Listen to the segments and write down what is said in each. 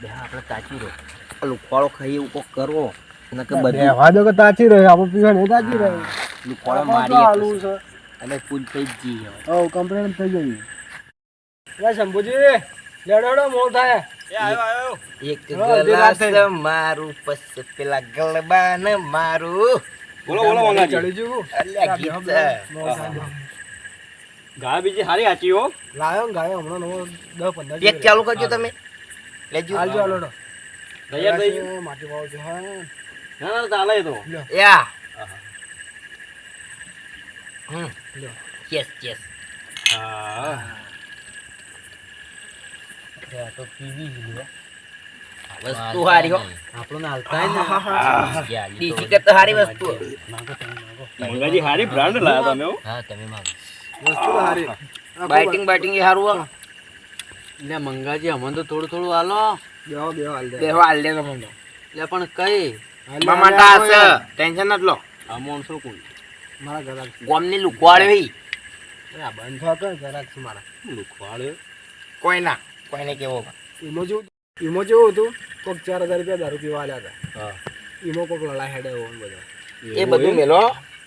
બે આપણે તાચી રહો લુખવાળો ખાઈ એવું કોક કરો નકર બધું બેહવા દો કે તાચી રહે આપણે પીવા નહીં તાચી રહે લુખવાળો આમાં તો મારી આલુ છે અને ફૂલ થઈ જ જઈએ ઓ કમ્પ્લેન થઈ ગઈ લે શંભુજી લેડોડો મોલ થાય એક ગ્લાસ મારું પસ પેલા ગલબાન મારું બોલો બોલો મંગાજી ચડી જવું અલ્યા ગીત ગાય બીજી હારી આચી હો લાયો ને ગાયો હમણાં નવો 10-15 પેક ચાલુ કરજો તમે લેજો હાલજો હાલોડો તૈયાર થઈ ગયું માટી વાવ છે હા ના ના ચાલે એ તો યા લ્યો ચેસ ચેસ હા તો પીવી લ્યો વસ્તુ હારી હો આપણને હાલતા ને ડીસી કરતા હારી વસ્તુ મંગાજી હારી બ્રાન્ડ લાયા તમે હો હા તમે માંગો વસ્તુ તો હારી બાઇટિંગ એ હારું હો લે મંગાજી અમને તો થોડું થોડું હાલો બેહો હાલ દે બેહો હાલ દે તમને લે પણ કઈ મામાટા હશે ટેન્શન નત લો આ મોણસો કોઈ મારા ઘરાક છે ગોમની લુકવાળવી આ બંધ થતો ઘરાક છે મારા લુખવાડે કોઈને કેવો ઈમો જેવું હતું કોક 4000 રૂપિયા દારૂ પીવા આલ્યા હતા હા ઈમો કોક લડાઈ હેડે એવો બધો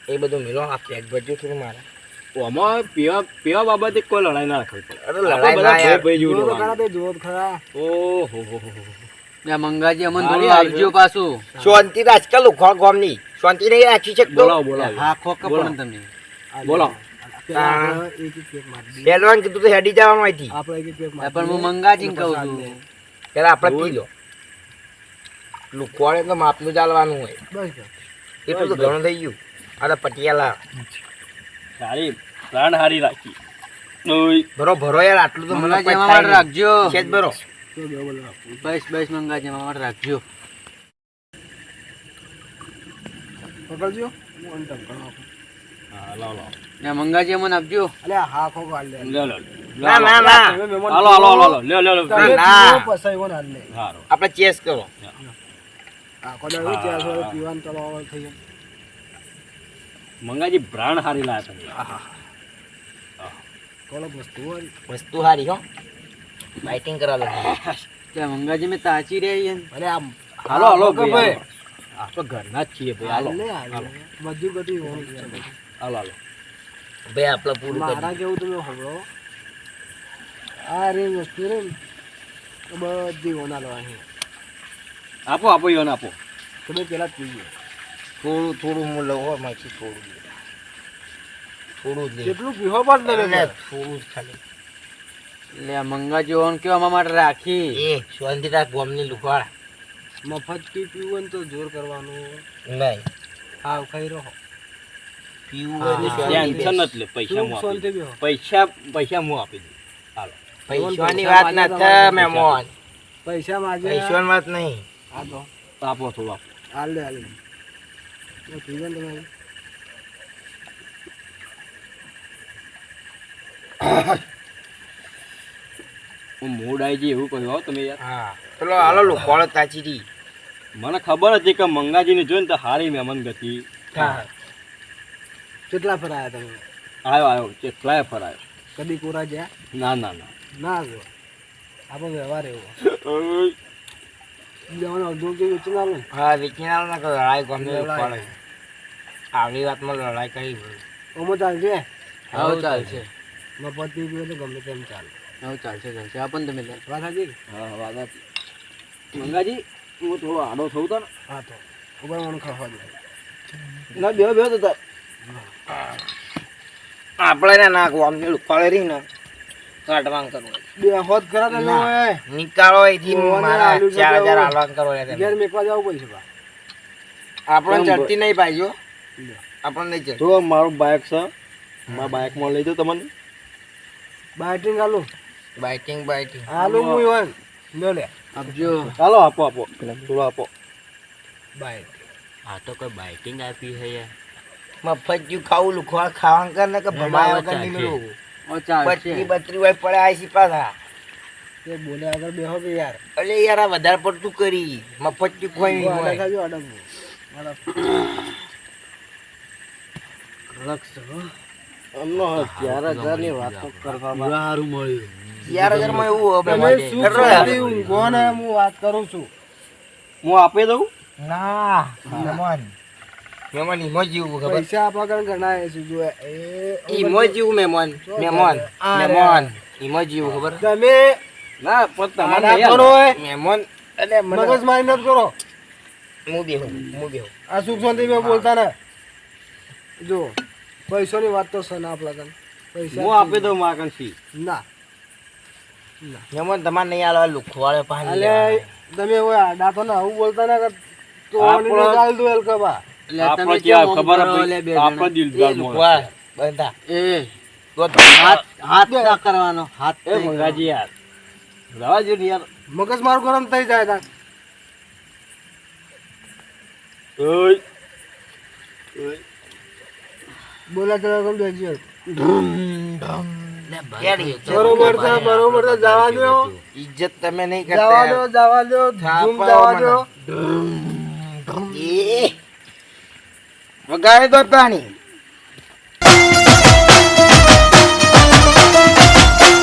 એ બધું મેલો આ પેક ભરજો થોડું મારા આમાં પીવા બાબતે કોઈ લડાઈ ના રાખવી પડે અરે આપણે લડાઈ બધા ના યાર. ભાઈ જેવું જોવો તો રહેવાનું. ખરા તે જોવો તો ખરા ઓહો હો હો હો. લે મંગાજી અમને હારી થોડું આવી આપજો પાછું શાંતિ રાજકાલ લુખવાળ ગોમની શાંતિ નહીં રાખી શકતો બોલાવો બોલાવો હા ખોક બોલો. પણ તમે બોલો પેલા આપણે એક એક પેક મારી દઈએ. પહેલવાન કીધું તો હેડી જવાનું અહીંથી આપણે એક એક પેક લે મારી પણ હું દઈએ. મંગાજીને પછી કહું હાલ છું દે. પેલા આપણે પી લો લુખવાળ એટલે માપનું ચાલવાનું હોય બસ તો. એટલું તો ઘણું થઈ ગયું અરે પટિયાલા સારી બ્રાન્ડ હારી રાખી ઓય ભરો યાર આટલું તો મને મંગાજી કોઈ અમારે થાય રાખજો નહીં. છે જ ભરો તો બે બોલો આપું. બસ મંગાજી અમારે રાખજો પકડજો હું અંતર કરો આપું. હા લાવ લાવ લે મંગાજી અમને આપજો અલ્યા હા ખોખો હાલ દે લે લે ના ના ના તમે મહેમાન હાલો હાલો હાલો લે લે લે તમે ના. પીવો પછી કોણ હાલ લે હારો આપણે ચેસ કરો આ કોડા ત્યાં સુધી પીવાનું ચાલો થઈ જાય મંગાજી બ્રાન્ડ હારી લાયા તમે કોળક વસ્તુ હોય વસ્તુ હારી હો બાઇટિંગ કરાવો લે મંગાજી મેં તાચી રહી છે અરે આમ હાલો હાલો કે ભાઈ આપણે ઘરના જ છીએ ભાઈ હાલો હાલ બધું બધું હોવું છે હાલો હાલો ભાઈ આપણે પૂરું કરી મારા કેવું તમે સાંભળો આ રે વસ્તુ રે ને તો બધી ઓના લો અહીં આપો આપો યોન આપો તમે પેલા જ પીજો થોડું હું લઉં હો માછી થોડું જ લે કેટલું પીવો પણ તમે એટલે થોડું જ ખાલી લે મંગાજી ઓન કેવા અમારા માટે રાખી એ શાંતિ રાખ ગોમની લુખવાળ મફત પીવું હોય ને તો જોર કરવાનું નહીં હા ખાઈ રહો પીવું હોય તો શાંતિ ટેન્શન બેસ. નથી લે પૈસા હું આપી શાંતિ દઉં. બેહો પૈસા હું આપી દઉં હાલો પૈસાની વાત ના થાય મહેમાન પૈસા માગે પૈસાની વાત નહીં હા તો આપો થોડું આપો હાલ લે પીવો ને તમે હું મૂડ આવી જાય એવું કહ્યું હો તમે યાર હા પેલો હાલો લુખવાળ તાચી રી મને ખબર હતી કે મંગાજીને જોઈને તો હારી મહેમાન ગતિ હા કેટલા ફરાયા તમે આવ્યો કેટલાય ફરાયો કદી કોરા જ્યાં ના ના ના ના જો આપણો વ્યવહાર એવો ઓય, લેવાનો અડધો કે વેચી ના લો હા વિચિનાલ ના લડાઈ ગોમની લુખવાળ આવડી વાતમાં લડાઈ કરી ઓમો ચાલશે આવું ચાલશે મફત પીવું તો ગમે તેમ ચાલે આવું ચાલશે આપણ તમે લે વાત સાચી ને? હા વાત હતી. મંગાજી હું થોડો આડો થયું તો ને હા તો ઉપર મને ખાવા દે ના બેહો બેહો તો તાર. આપણે ના ગોમની લુખવાળ રહી ને કાઢવાંગ કરવું બે હોત ખરા તમે ના. ઓય નિકાળો અહીંથી ઓને મારા આલુ 4000 જગ્યા હાલવાન કરો એટલે ઘેર મેકવા જવું પડશે બા આપણને કેમ ચડતી નહીં પાજો આપણને નહીં ચડતી જો મારું બાઇક છે મારા બાઇકમાં લઈ જાઓ તમને બાઇટિંગ આલુ બાઇટિંગ આલુ મુઈ હોય લે લે આપજો ચાલો આપો આપો થોડો આપો બાઇટ આ તો કોઈ બાઇટિંગ આપી છે યાર મફત જ્યું ખાવું લુખવાળ ખાવાનું કર ને કે ભમાયા વગર નહીં મેળવું ઓ ચાલશે 32 હોય પડે આઈ પાછા તે બોલે આગળ બેહો કે યાર અરે યાર આ વધારે પડતું કરી મફત જ્યું કોઈ નહીં આડા હોય ખાજો આડા કડક છે હો. અમનો 4000 ની વાત કરવા સારું મળ્યું 11,000 માં એવું હવે તમે સુખ શાંતિ ઊંઘો ને હું વાત કરું છું. હું આપી દઉં ના મહેમાન ઈમો જીવું ખબર પૈસા આપવા કારણ ગણાય છે જો ઈમો જીવું મહેમાન ઈમો જીવું ખબર તમે ના પણ તમારે આડા નહીં કરો આલો. એ. મહેમાન એટલે મગજ મારી નથી કરો. હું બેહું આ સુખ શાંતિ બે બોલતા ને જો પૈસાની વાત તો સન આપલા તને પૈસા હું આપી દઉં માકણસી. ના મહેમાન તમારે નહીં આલો લુખવાડે પાણી અલે તમે ઓય આડા તો ને આવું બોલતા ને તો આપણો- ગાલ દો એલકબા. એટલે આપણે તમે ક્યાં કેમ ખબર કરો લે બે આપણા જણા? દિલદાર માણસ. લુખવાડ બંધા એ તો હાથ ના કરવાનો હાથ એ મંગાજી યાર રવા જો ને યાર. મગજ મારું ગરમ થઈ જાય તા ઓય બોલા તો ગમ દેજો કેડી બરોબર છે બરોબર છે જવા દો ઇજ્જત તમે નહીં જવા દો કરતા જવા દો ધૂમ જવા દો એ વગાડે તો પાણી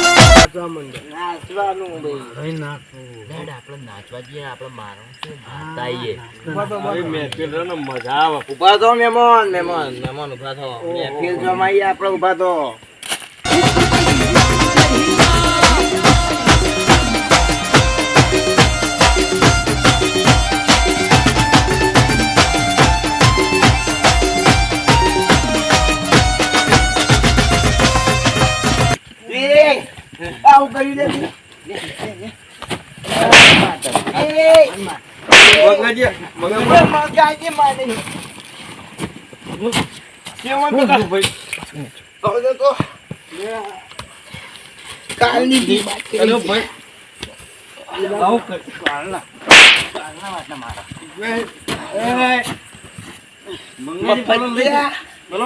નાચવા માંડો. નાચવાનું ભાઈ આપણે નાચવા જઈએ આપણે મારો આઈએ હવે મહેફિલ છે ને મજા આવે. ઉભા થો મહેમાન ઉભા થો મહેફિલ જોવામાં આવીએ આપણે ઉભા થો આવું કરી દે મંગાજી મગાજી મારે કેવું બધા ભાઈ કહો તો કાલની દી વાત કરી અરે ભાઈ આવું કર. મંગાજી પેલો લઈ જા. પેલો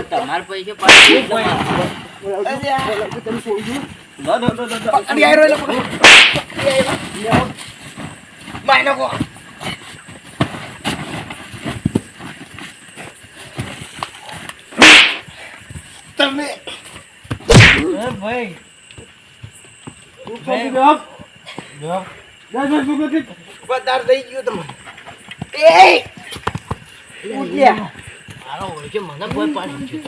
તમારે પૈસે પાડી દા, દા, દા, દા. પકડી આયરો એટલે પકડી માય નકો તમે એ ભાઈ તું પકડી બેસ. બેસ. જા, જા, તું નથી. પદાર થઈ ગયો તમે એ ઉઠ્યા મારો હોય છે મને કોઈ પાડી છે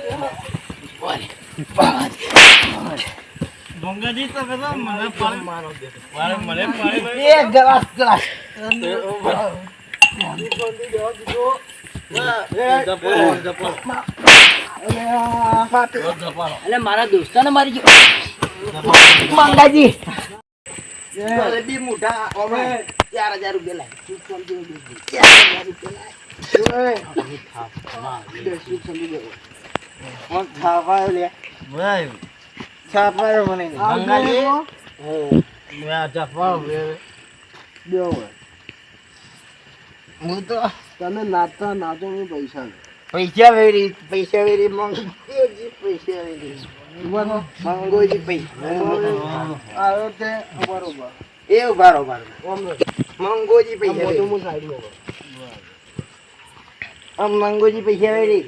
મંગાજી તો કદા મને પાડી મારે મને પાડી એક ગ્લાસ એટલે મારા દોસ્તાને મારી ગયો મંગાજી બી મોટા ઓમે 4,000 રૂપિયા લાય ખાવા લે ભાઈ છાપાયો મને મંગાજી મેં ચપાવ બેહો હવે. હું તો તમે નાચતા નાચો હું પૈસા લો. પૈસા વેરી મંગોજી પૈસા વેરી મંગોજી પૈસા આવ્યો તે બરોબર એવું બરોબર ઓમ મંગોજી પૈસા મોટું વેરી હું સાઈડમાં મંગોજી પૈસા વેરી